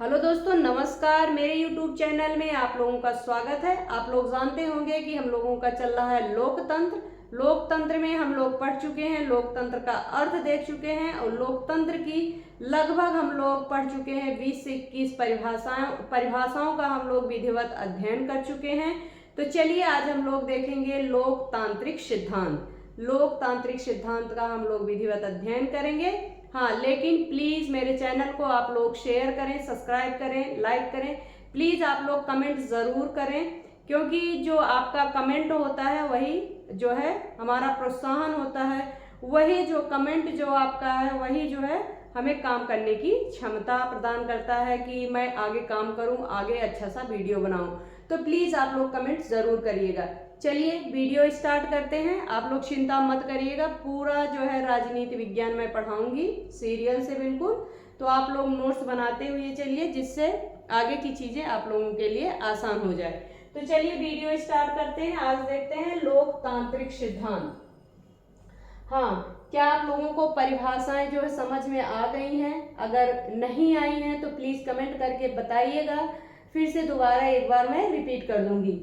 Hello दोस्तों, नमस्कार। मेरे YouTube चैनल में आप लोगों का स्वागत है। आप लोग जानते होंगे कि हम लोगों का चल रहा है लोकतंत्र। लोकतंत्र में हम लोग पढ़ चुके हैं, लोकतंत्र का अर्थ देख चुके हैं और लोकतंत्र की लगभग हम लोग पढ़ चुके हैं 20 से 21 परिभाषाओं का हम लोग विधिवत अध्ययन कर चुके हैं। तो चलिए आज हम लोग देखेंगे लोकतांत्रिक सिद्धांत। लोकतांत्रिक सिद्धांत का हम लोग विधिवत अध्ययन करेंगे। हाँ, लेकिन प्लीज मेरे चैनल को आप लोग शेयर करें, सब्सक्राइब करें, लाइक करें। प्लीज आप लोग कमेंट जरूर करें, क्योंकि जो आपका कमेंट होता है वही जो है हमारा प्रोत्साहन होता है। वही जो कमेंट जो आपका है वही जो है हमें काम करने की क्षमता प्रदान करता है कि मैं आगे काम करूं, आगे अच्छा सा वीडियो बनाऊं। तो प्लीज आप लोग कमेंट जरूर करिएगा। चलिए वीडियो स्टार्ट करते हैं। आप लोग चिंता मत करिएगा, पूरा जो है राजनीति विज्ञान मैं पढ़ाऊंगी सीरियल से बिल्कुल। तो आप लोग नोट्स बनाते हुए चलिए, जिससे आगे की चीजें आप लोगों के लिए आसान हो जाए। तो चलिए वीडियो स्टार्ट करते हैं। आज देखते हैं लोकतांत्रिक सिद्धांत। हाँ, क्या आप लोगों को परिभाषाएं जो है समझ में आ गई हैं? अगर नहीं आई हैं तो प्लीज कमेंट करके बताइएगा। फिर से दोबारा एक बार मैं रिपीट कर दूंगी।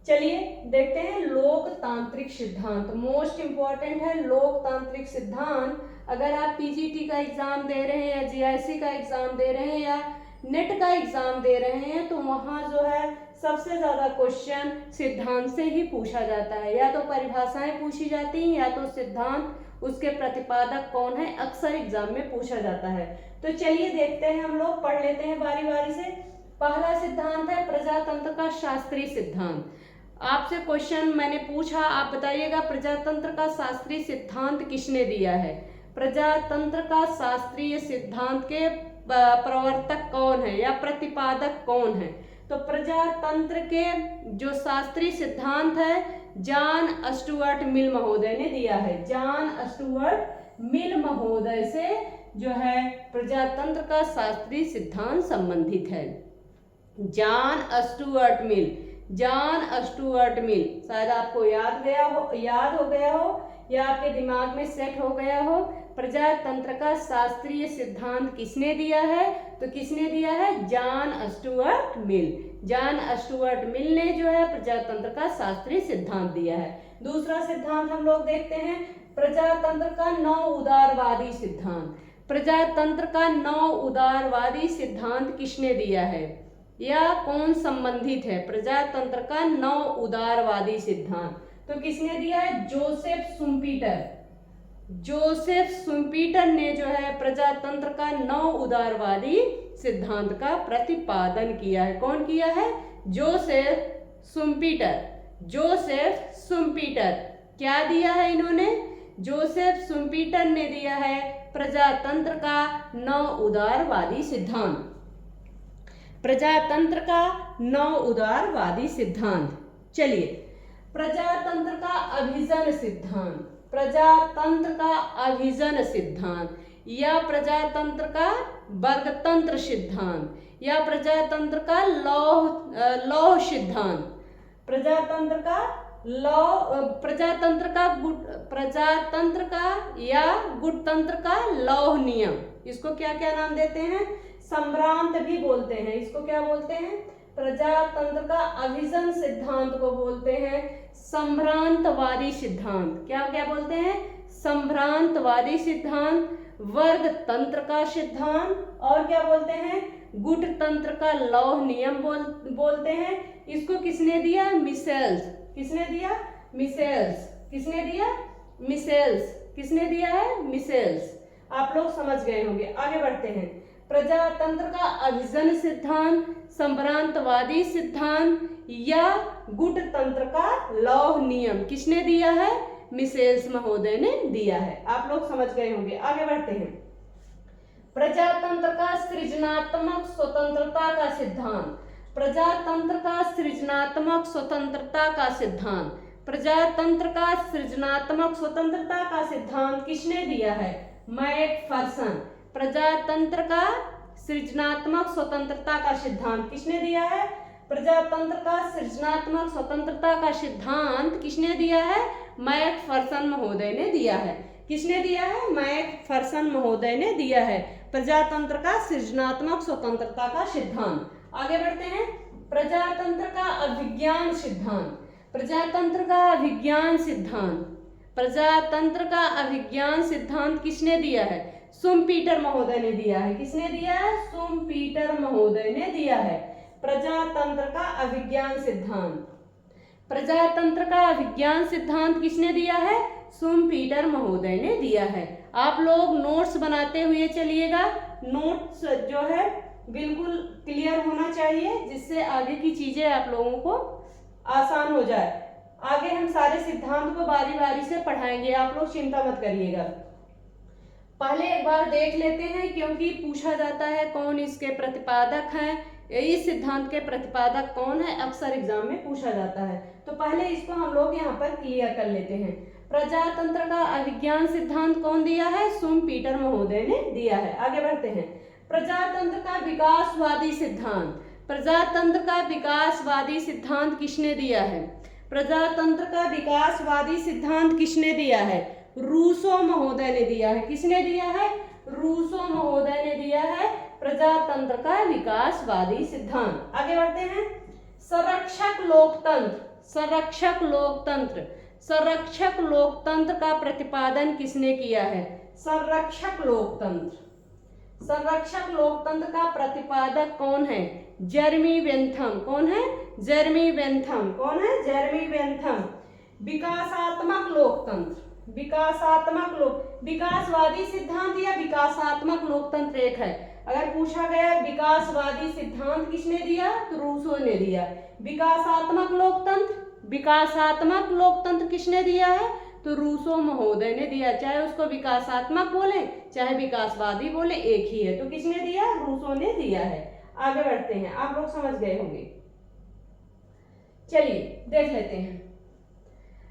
चलिए देखते हैं लोकतांत्रिक सिद्धांत। मोस्ट इंपॉर्टेंट है लोकतांत्रिक सिद्धांत। अगर आप पीजीटी का एग्जाम दे रहे हैं या जीआईसी का एग्जाम दे रहे हैं या नेट का एग्जाम दे रहे हैं तो वहां जो है सबसे ज्यादा क्वेश्चन सिद्धांत से ही पूछा जाता है। या तो परिभाषाएं पूछी जाती हैं या तो सिद्धांत, उसके प्रतिपादक कौन है, अक्सर एग्जाम में पूछा जाता है। तो चलिए देखते हैं, हम लोग पढ़ लेते हैं बारी बारी से। पहला सिद्धांत है प्रजातंत्र का शास्त्रीय सिद्धांत। आपसे क्वेश्चन मैंने पूछा, आप बताइएगा प्रजातंत्र का शास्त्रीय सिद्धांत किसने दिया है। प्रजातंत्र का शास्त्रीय सिद्धांत के प्रवर्तक कौन है या प्रतिपादक कौन है। तो प्रजातंत्र के जो शास्त्रीय सिद्धांत है जॉन स्टुअर्ट मिल महोदय ने दिया है। जॉन स्टुअर्ट मिल महोदय से जो है प्रजातंत्र का शास्त्रीय सिद्धांत संबंधित है। John Stuart Mill, John Stuart Mill, शायद आपको याद हो गया हो या आपके दिमाग में सेट हो गया हो। प्रजातंत्र का शास्त्रीय सिद्धांत किसने दिया है? तो किसने दिया है? John Stuart Mill. John Stuart Mill ने जो है प्रजातंत्र का शास्त्रीय सिद्धांत दिया है। दूसरा सिद्धांत हम लोग देखते हैं, प्रजातंत्र का नौ उदारवादी सिद्धांत। प्रजातंत्र का नौ उदारवादी सिद्धांत किसने दिया है या कौन संबंधित है? प्रजातंत्र का नौ उदारवादी सिद्धांत तो किसने दिया है? Joseph Schumpeter. जोसेफ शुम्पीटर ने जो है प्रजातंत्र का नौ उदारवादी सिद्धांत का प्रतिपादन किया है। कौन किया है? Joseph Schumpeter. जोसेफ शुम्पीटर क्या दिया है इन्होंने? जोसेफ शुम्पीटर ने दिया है प्रजातंत्र का नौ उदारवादी सिद्धांत। प्रजातंत्र का नौ उदारवादी सिद्धांत। चलिए प्रजातंत्र का अभिजन सिद्धांत, प्रजातंत्र का अभिजन सिद्धांत या प्रजातंत्र का वर्गतंत्र सिद्धांत या प्रजातंत्र का लौह सिद्धांत। प्रजातंत्र का प्रजातंत्र का या गुटतंत्र का लौह नियम, इसको क्या क्या नाम देते हैं? संभ्रांत भी बोलते हैं। इसको क्या बोलते हैं? प्रजातंत्र का अभिजन सिद्धांत को बोलते हैं संभ्रांतवादी सिद्धांत। क्या क्या बोलते हैं? संभ्रांतवादी सिद्धांत, वर्ग तंत्र का सिद्धांत और क्या बोलते हैं? गुट तंत्र का लौह नियम बोलते हैं। इसको किसने दिया? मिशेल्स। किसने दिया? मिशेल्स। किसने दिया? मिशेल्स। किसने दिया है? मिशेल्स। आप लोग समझ गए होंगे। आगे बढ़ते हैं। प्रजातंत्र का अभिजन सिद्धांत, संभ्रांतवादी सिद्धांत या गुट तंत्र का लौह नियम किसने दिया है? मिशेल्स महोदय ने दिया है। आप लोग समझ गए होंगे। आगे बढ़ते हैं। प्रजातंत्र का सृजनात्मक स्वतंत्रता का सिद्धांत। प्रजातंत्र का सृजनात्मक स्वतंत्रता का सिद्धांत। प्रजातंत्र का सृजनात्मक स्वतंत्रता का सिद्धांत किसने दिया है? मैकफर्सन। प्रजातंत्र का सृजनात्मक स्वतंत्रता का सिद्धांत किसने दिया है? प्रजातंत्र का सृजनात्मक स्वतंत्रता का सिद्धांत किसने दिया है? मैकफर्सन महोदय ने दिया है। किसने दिया है? मैकफरसन महोदय ने दिया है। प्रजातंत्र का सृजनात्मक स्वतंत्रता का सिद्धांत। आगे बढ़ते हैं। प्रजातंत्र का अभिज्ञान सिद्धांत। प्रजातंत्र का अभिज्ञान सिद्धांत। प्रजातंत्र का अभिज्ञान सिद्धांत किसने दिया है? शुम्पीटर महोदय ने दिया है। किसने दिया है? शुम्पीटर महोदय ने दिया है। प्रजातंत्र का अभिज्ञान सिद्धांत। प्रजातंत्र का अभिज्ञान सिद्धांत किसने दिया है? शुम्पीटर महोदय ने दिया है। आप लोग नोट्स बनाते हुए चलिएगा। नोट्स जो है बिल्कुल क्लियर होना चाहिए, जिससे आगे की चीजें आप लोगों को आसान हो जाए। आगे हम सारे सिद्धांत को बारी बारी से पढ़ाएंगे, आप लोग चिंता मत करिएगा। पहले एक बार देख लेते हैं, क्योंकि पूछा जाता है कौन इसके प्रतिपादक हैं, इस सिद्धांत के प्रतिपादक कौन है, अक्सर एग्जाम में पूछा जाता है। तो पहले इसको हम लोग यहाँ पर क्लियर कर लेते हैं। प्रजातंत्र का अभिज्ञान सिद्धांत कौन दिया है? शुम्पीटर महोदय ने दिया है। आगे बढ़ते हैं। प्रजातंत्र का विकासवादी सिद्धांत। प्रजातंत्र का विकासवादी सिद्धांत किसने दिया है? प्रजातंत्र का विकासवादी सिद्धांत किसने दिया है? रूसो महोदय ने दिया है। किसने दिया है? रूसो महोदय ने दिया है प्रजातंत्र का विकासवादी सिद्धांत। आगे बढ़ते हैं। संरक्षक लोकतंत्र। संरक्षक लोकतंत्र। संरक्षक लोकतंत्र का प्रतिपादन किसने किया है? संरक्षक लोकतंत्र। संरक्षक लोकतंत्र का प्रतिपादक कौन है? Jeremy Bentham. कौन है? Jeremy Bentham. कौन है? Jeremy Bentham. विकासात्मक लोकतंत्र। विकासात्मक लोक विकासवादी सिद्धांत या विकासात्मक लोकतंत्र एक है। अगर पूछा गया विकासवादी सिद्धांत किसने दिया, तो रूसो ने दिया। विकासात्मक लोकतंत्र, विकासात्मक लोकतंत्र किसने दिया है, तो रूसो महोदय ने दिया। चाहे उसको विकासात्मक बोले चाहे विकासवादी बोले, एक ही है। तो किसने दिया? रूसो ने दिया है। आगे बढ़ते हैं, आप लोग समझ गए होंगे। चलिए देख लेते हैं।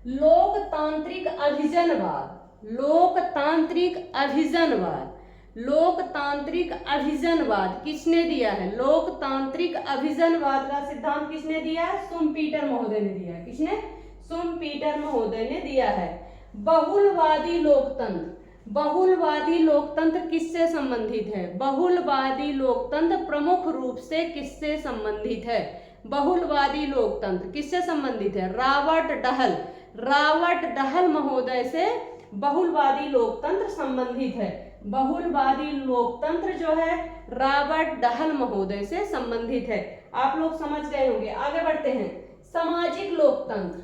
लोकतांत्रिक अभिजनवाद। लोकतांत्रिक अभिजनवाद। लोकतांत्रिक अभिजनवाद किसने दिया है? लोकतांत्रिक अभिजनवाद का सिद्धांत किसने दिया है? शुम्पीटर महोदय ने दिया है। किसने? शुम्पीटर महोदय ने दिया है। बहुलवादी लोकतंत्र। बहुलवादी लोकतंत्र किससे संबंधित है? बहुलवादी लोकतंत्र प्रमुख रूप से किससे संबंधित है? बहुलवादी लोकतंत्र किससे संबंधित है? Robert Dahl. रॉबर्ट डहल महोदय से बहुलवादी लोकतंत्र संबंधित है। बहुलवादी लोकतंत्र जो है रॉबर्ट डहल महोदय से संबंधित है। आप लोग समझ गए होंगे। आगे बढ़ते हैं। सामाजिक लोकतंत्र।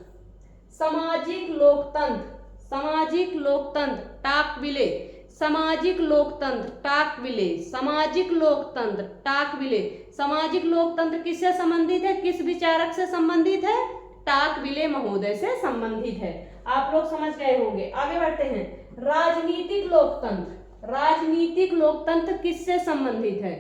सामाजिक लोकतंत्र। सामाजिक लोकतंत्र टाकविले। सामाजिक लोकतंत्र टाकविले। सामाजिक लोकतंत्र टाकविले। सामाजिक लोकतंत्र किससे संबंधित है? किस विचारक से संबंधित है? टाकविले महोदय से संबंधित है। आप लोग समझ गए होंगे। आगे बढ़ते हैं। राजनीतिक लोकतंत्र। राजनीतिक लोकतंत्र किससे संबंधित है?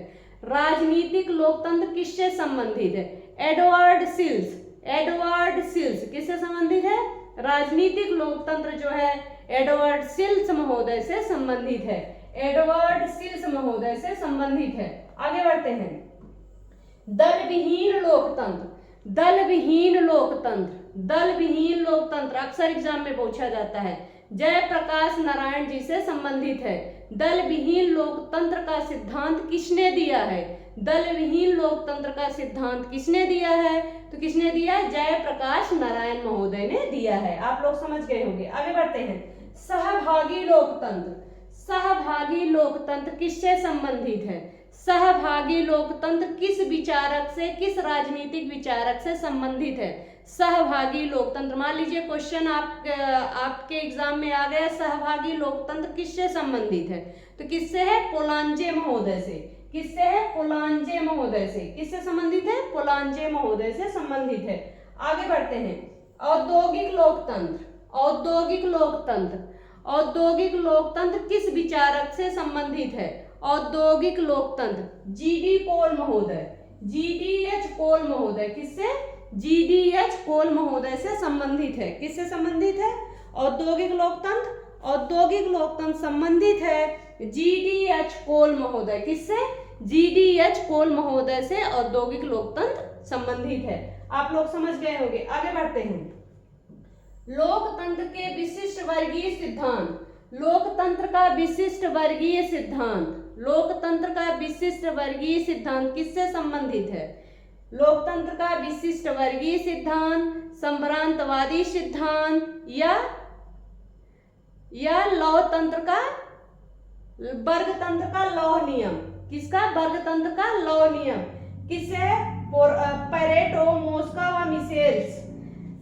राजनीतिक लोकतंत्र किससे संबंधित है? एडवर्ड सिल्स। एडवर्ड सिल्स किससे संबंधित है? राजनीतिक लोकतंत्र जो है एडवर्ड सिल्स महोदय से संबंधित है। एडवर्ड सिल्स महोदय से संबंधित है। आगे बढ़ते हैं। दलविहीन लोकतंत्र। दलविहीन लोकतंत्र। दलविहीन लोकतंत्र अक्सर एग्जाम में पूछा जाता है। जयप्रकाश नारायण जी से संबंधित है। दलविहीन लोकतंत्र का सिद्धांत किसने दिया है? दलविहीन लोकतंत्र का सिद्धांत किसने दिया है? तो किसने दिया? जयप्रकाश नारायण महोदय ने दिया है। आप लोग समझ गए होंगे। आगे बढ़ते हैं। सहभागी लोकतंत्र। सहभागी लोकतंत्र किससे संबंधित है? सहभागी लोकतंत्र किस विचारक से, किस राजनीतिक विचारक से संबंधित है? सहभागी लोकतंत्र, मान लीजिए क्वेश्चन आपके एग्जाम में आ गया, सहभागी लोकतंत्र किससे संबंधित है, तो किससे है? पोलांजे महोदय से। किससे है? पोलांजे महोदय से। किससे संबंधित है? पोलांजे महोदय से संबंधित है। आगे बढ़ते हैं। औद्योगिक लोकतंत्र। औद्योगिक लोकतंत्र। औद्योगिक लोकतंत्र किस विचारक से संबंधित है? औद्योगिक लोकतंत्र जीडी कोल महोदय। जीडीएच कोल महोदय। किससे? जीडीएच कोल महोदय से संबंधित है। किससे संबंधित है? औद्योगिक लोकतंत्र। औद्योगिक लोकतंत्र संबंधित है जीडीएच कोल महोदय। किससे? जीडीएच कोल महोदय से औद्योगिक लोकतंत्र संबंधित है। आप लोग समझ गए होंगे। आगे बढ़ते हैं। लोकतंत्र के विशिष्ट वर्गीय सिद्धांत। लोकतंत्र का विशिष्ट वर्गीय सिद्धांत, लोकतंत्र का विशिष्ट वर्गीय सिद्धांत किससे संबंधित है? लोकतंत्र का विशिष्ट वर्गीय सिद्धांत, संभ्रांतवादी सिद्धांत या लौहतंत्र का वर्गतंत्र का लौह नियम। किसका? वर्गतंत्र का लौह नियम। किससे? पैरेटो, मोस्का व मिशेल्स।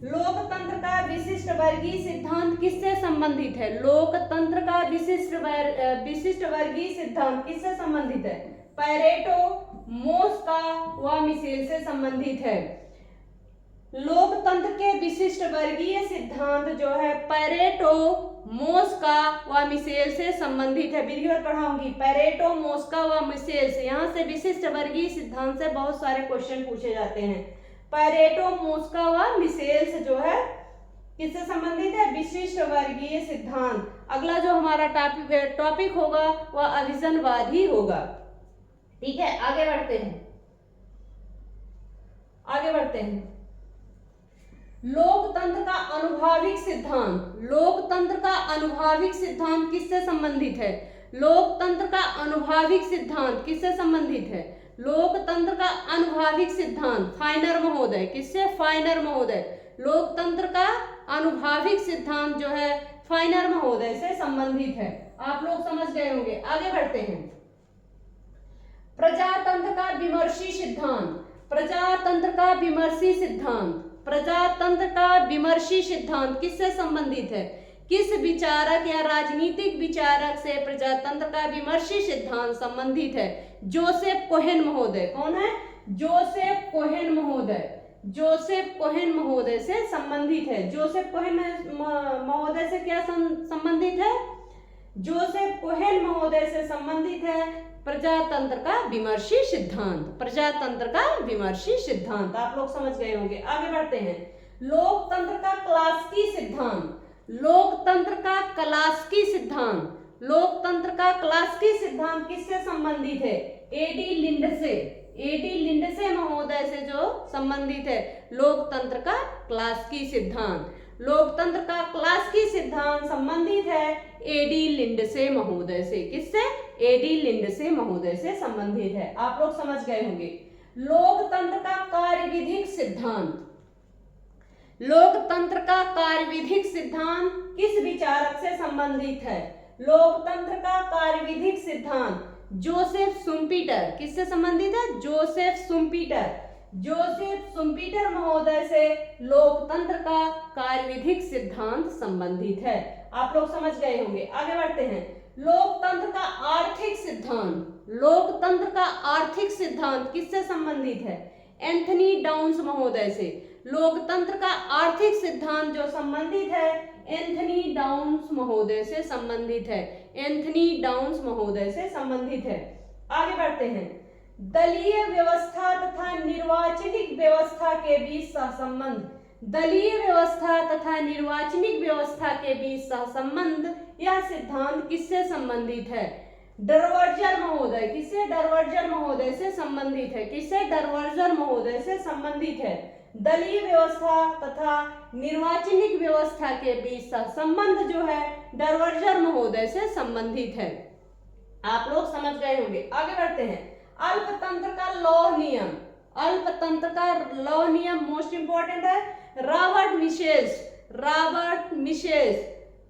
लोकतंत्र का विशिष्ट वर्गीय सिद्धांत किससे संबंधित है? लोकतंत्र का विशिष्ट वर्गीय सिद्धांत किससे संबंधित है? पैरेटो, मोस्का व मिशेल से संबंधित है। लोकतंत्र के विशिष्ट वर्गीय सिद्धांत जो है पैरेटो, मोस्का व मिशेल से संबंधित है। वीडियो पढ़ाऊंगी पैरेटो, मोस्का व मिशेल से। यहाँ से विशिष्ट वर्गीय सिद्धांत से बहुत सारे क्वेश्चन पूछे जाते हैं। पैरेटो, मोस्का व मिशेल से जो है किससे संबंधित है? विशिष्ट वर्गीय सिद्धांत। अगला जो हमारा टॉपिक होगा वह अभिजनवाद ही होगा। ठीक है, आगे बढ़ते हैं। लोकतंत्र का अनुभाविक सिद्धांत, लोकतंत्र का अनुभाविक सिद्धांत किससे संबंधित है? लोकतंत्र का अनुभाविक सिद्धांत किससे संबंधित है? लोकतंत्र का अनुभाविक सिद्धांत फाइनर महोदय। किससे? फाइनर महोदय। लोकतंत्र का अनुभाविक सिद्धांत जो है फाइनर महोदय से संबंधित है। आप लोग समझ गए होंगे। आगे बढ़ते हैं। प्रजातंत्र का विमर्शी सिद्धांत, प्रजातंत्र का विमर्शी सिद्धांत, प्रजातंत्र का विमर्शी सिद्धांत किससे संबंधित है? किस विचारक या राजनीतिक विचारक से प्रजातंत्र का विमर्शी सिद्धांत संबंधित है? जोसेफ कोहेन महोदय। कौन है? जोसेफ कोहेन महोदय। जोसेफ कोहेन महोदय से संबंधित है। जोसेफ कोहेन महोदय से क्या संबंधित है? जोसेफ कोहेन महोदय से संबंधित है प्रजातंत्र का विमर्शी सिद्धांत, प्रजातंत्र का विमर्शी सिद्धांत। आप लोग समझ गए होंगे। आगे बढ़ते हैं। लोकतंत्र का क्लास्की सिद्धांत, लोकतंत्र का क्लास्की सिद्धांत, लोकतंत्र का क्लास्की सिद्धांत किससे संबंधित है? एडी लिंडसे, एडी लिंडसे महोदय से जो संबंधित है लोकतंत्र का क्लास्की सिद्धांत। लोकतंत्र का क्लास्की सिद्धांत संबंधित है एडी लिंडसे महोदय से। किससे? एडी लिंडसे महोदय से संबंधित है। आप लोग समझ गए होंगे। लोकतंत्र का कार्यविधिक सिद्धांत, लोकतंत्र का कार्यविधिक सिद्धांत किस विचारक से संबंधित है? लोकतंत्र का कार्यविधिक सिद्धांत जोसेफ शुम्पीटर। किससे संबंधित है? Joseph Schumpeter. जोसेफ शुम्पीटर महोदय से लोकतंत्र का कार्यविधिक सिद्धांत संबंधित है। आप लोग समझ गए होंगे। आगे बढ़ते हैं। लोकतंत्र का आर्थिक सिद्धांत, लोकतंत्र का आर्थिक सिद्धांत किससे संबंधित है? एंथनी डाउन्स महोदय से। लोकतंत्र का आर्थिक सिद्धांत जो संबंधित है एंथनी डाउन्स महोदय से संबंधित है। एंथनी डाउन्स महोदय से संबंधित है। आगे बढ़ते हैं। दलीय व्यवस्था तथा निर्वाचनिक व्यवस्था के बीच सहसंबंध, दलीय व्यवस्था तथा निर्वाचनिक व्यवस्था के बीच सहसंबंध यह सिद्धांत किससे संबंधित है? डरवर्जर महोदय। किससे? डरवर्जर महोदय से संबंधित है। किससे? डरवर्जर महोदय से संबंधित है। दलीय व्यवस्था तथा निर्वाचनिक व्यवस्था के बीच संबंध जो है डरवर्जर महोदय से संबंधित है। आप लोग समझ गए होंगे। आगे बढ़ते हैं। अल्पतंत्र का लौह नियम, अल्पतंत्र का लौह नियम मोस्ट इंपॉर्टेंट है। रॉबर्ट मिशेल्स, रॉबर्ट मिशेल्स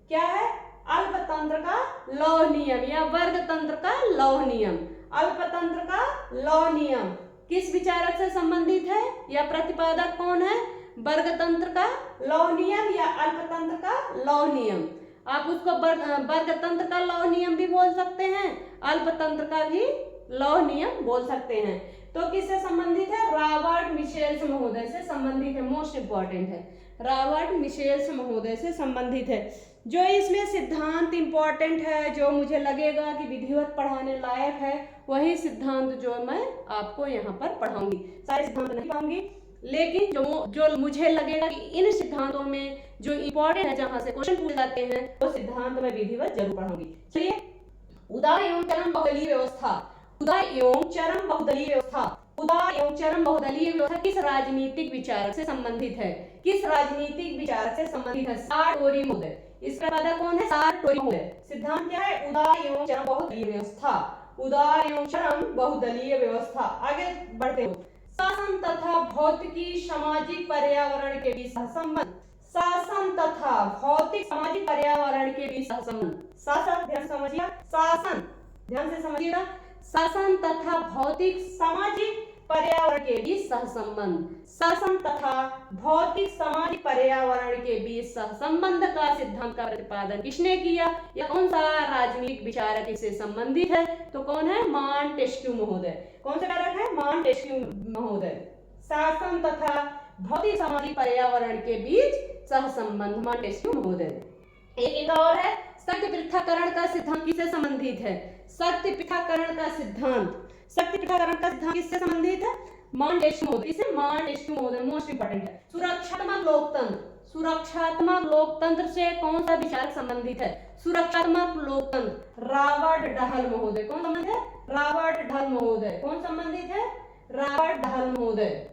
क्या है? अल्पतंत्र का लौह नियम या वर्गतंत्र का लौह नियम। अल्पतंत्र का लौह नियम किस विचारक से संबंधित है या प्रतिपादक कौन है? वर्गतंत्र का लौह नियम या अल्पतंत्र का लौह नियम। आप उसको वर्गतंत्र का लौह नियम भी बोल सकते हैं, अल्पतंत्र का भी लौह नियम बोल सकते हैं। तो किससे संबंधित है? रॉबर्ट मिशेल्स महोदय से संबंधित है। मोस्ट इंपॉर्टेंट है, रॉबर्ट मिशेल्स महोदय से संबंधित है। जो इसमें सिद्धांत इंपॉर्टेंट है, जो मुझे लगेगा कि विधिवत पढ़ाने लायक है, वही सिद्धांत जो मैं आपको यहाँ पर पढ़ाऊंगी। सारे सिद्धांत नहीं पढ़ाऊंगी, लेकिन जो मुझे लगेगा कि इन सिद्धांतों में जो इंपॉर्टेंट है, जहां से क्वेश्चन पूछे जाते हैं, वो सिद्धांत मैं विधिवत जरूर पढ़ाऊंगी। चलिए, उदार एवं चरम बहुदलीय व्यवस्था, उदार एवं चरम बहुदलीय व्यवस्था, उदार एवं चरम बहुदलीय व्यवस्था किस राजनीतिक विचारक से संबंधित है? किस राजनीतिक विचारक से संबंधित है? सार्टोरी महोदय। इसका प्रतिपादक कौन है? सार्टोरी है। सिद्धांत क्या है? उदार एवं चरम बहुदलीय व्यवस्था। उदार एवं चरम बहुदलीय व्यवस्था। आगे बढ़ते हो। शासन तथा भौतिकी सामाजिक पर्यावरण के बीच सहसंबंध। शासन तथा भौतिक सामाजिक पर्यावरण के बीच सहसंबंध। शासन ध्यान से समझिएगा, शासन ध्यान से समझिएगा, शासन तथा भौतिक सामाजिक पर्यावरण के बीच सहसंबंध। शासन तथा भौतिक सामाजिक पर्यावरण के बीच सहसंबंध का सिद्धांत का प्रतिपादन किसने किया? यह कौन सा राजनीतिक विचारक इससे संबंधित है? तो कौन है? मॉन्टेस्क्यू महोदय। कौन से कारक है? मॉन्टेस्क्यू महोदय। शासन तथा भौतिक सामाजिक पर्यावरण के बीच सहसंबंध, मॉन्टेस्क्यू महोदय। एक इनका और है, सत्य पृथक्करण का सिद्धांत किससे संबंधित है? सत्य पृथक्करण का सिद्धांत, सत्य पृथक्करण का सिद्धांत किससे संबंधित है? मॉन्टेस्क्यू महोदय। इसे मॉन्टेस्क्यू महोदय मोस्ट इंपोर्टेंट है। सुरक्षात्मक लोकतंत्र, सुरक्षात्मक लोकतंत्र से कौन सा विचार संबंधित है? सुरक्षात्मक लोकतंत्र, रॉबर्ट डहल महोदय। कौन संबंधित है? रॉबर्ट डहल महोदय। कौन संबंधित है? रॉबर्ट डहल महोदय।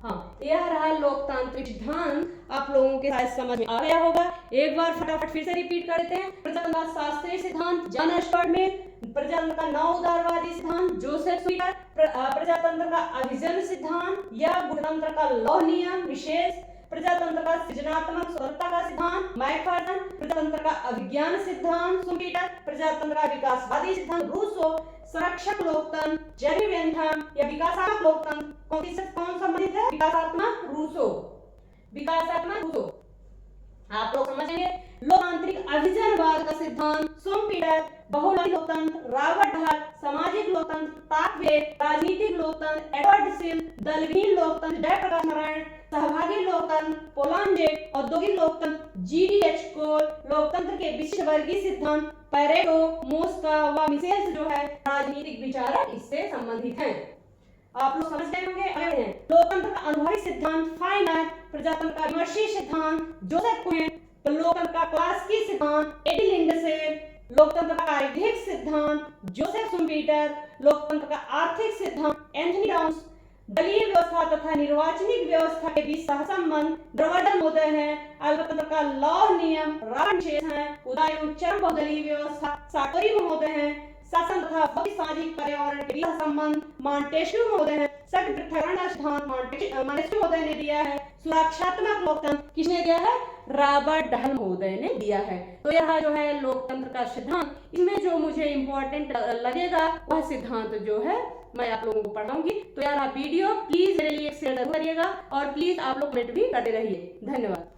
हाँ, यह रहा लोकतांत्रिक सिद्धांत। आप लोगों के साथ समझ में आ गया होगा। एक बार फटाफट फिर से रिपीट करते हैं। प्रजातंत्र का शास्त्रीय सिद्धांत जॉन स्टुअर्ट मिल, प्रजातंत्र का नव उदारवादी सिद्धांत जोसेफ स्वीटर, प्रजातंत्र का अभिजन सिद्धांत या गणतंत्र का लौह नियम विशेष, प्रजातंत्र का सृजनात्मक स्वतंत्रता का सिद्धांत मैकफर्सन, प्रजातंत्र का अभिज्ञान सिद्धांत शुम्पीटर, प्रजातंत्र का विकासवादी सिद्धांत रूसो, संरक्षक लोकतंत्र जेरेमी बेंथम या विकासात्मक लोकतंत्र कौन संबंधित है? विकासात्मक रूसो, विकासात्मक रूसो। आप लोग समझेंगे। लोकतांत्रिक अभिजनवाद का सिद्धांत शुम्पीटर, बहुलवादी लोकतंत्र रॉबर्ट डहल, सामाजिक लोकतंत्र ताकवे, राजनीतिक लोकतंत्र एडवर्ड सिल, दलविहीन लोकतंत्र जयप्रकाश नारायण, सहभागी लोकतंत्र पोलांजे, औद्योगिक लोकतंत्र जीडीएच कोल, लोकतंत्र के विशिष्ट वर्गीय सिद्धांत पैरेटो, मोस्का व मिसेल्स जो है राजनीतिक विचारक इससे संबंधित हैं। आप लोग समझ गए होंगे। आगे हैं लोकतंत्र का अनुभवी सिद्धांत फाइनर, प्रजातंत्र का विमर्शी सिद्धांत जोसेफ क्विन, लोकतंत्र का क्लासिकी सिद्धांत एडी लिंडसे, लोकतंत्र का कार्यविधिक सिद्धांत जोसेफ शुम्पीटर, लोकतंत्र का आर्थिक सिद्धांत एंथनी डाउन्स, दलीय व्यवस्था तथा निर्वाचनिक व्यवस्था के बीच सहसंबंध ड्रवर्डन महोदय है, लोकतंत्र का लौह नियम रॉबर्ट शेष है, उदार एवं चरम बहुदलीय व्यवस्था सार्टोरी महोदय है, शासन तथा भौतिक सामाजिक पर्यावरण के बीच संबंध मॉन्टेस्क्यू महोदय है, सत्य पृथक्करण का सिद्धांत मॉन्टेस्क्यू महोदय ने दिया है, सुरक्षात्मक लोकतंत्र किसने दिया है? रॉबर्ट डहल महोदय ने दिया है। तो यह जो है लोकतंत्र का सिद्धांत, इसमें जो मुझे इंपॉर्टेंट लगेगा वह सिद्धांत जो है मैं आप लोगों को पढ़ाऊंगी। तो यार आप वीडियो प्लीज मेरे लिए शेयर जरूर करिएगा और प्लीज आप लोग कमेंट भी करते रहिए। धन्यवाद।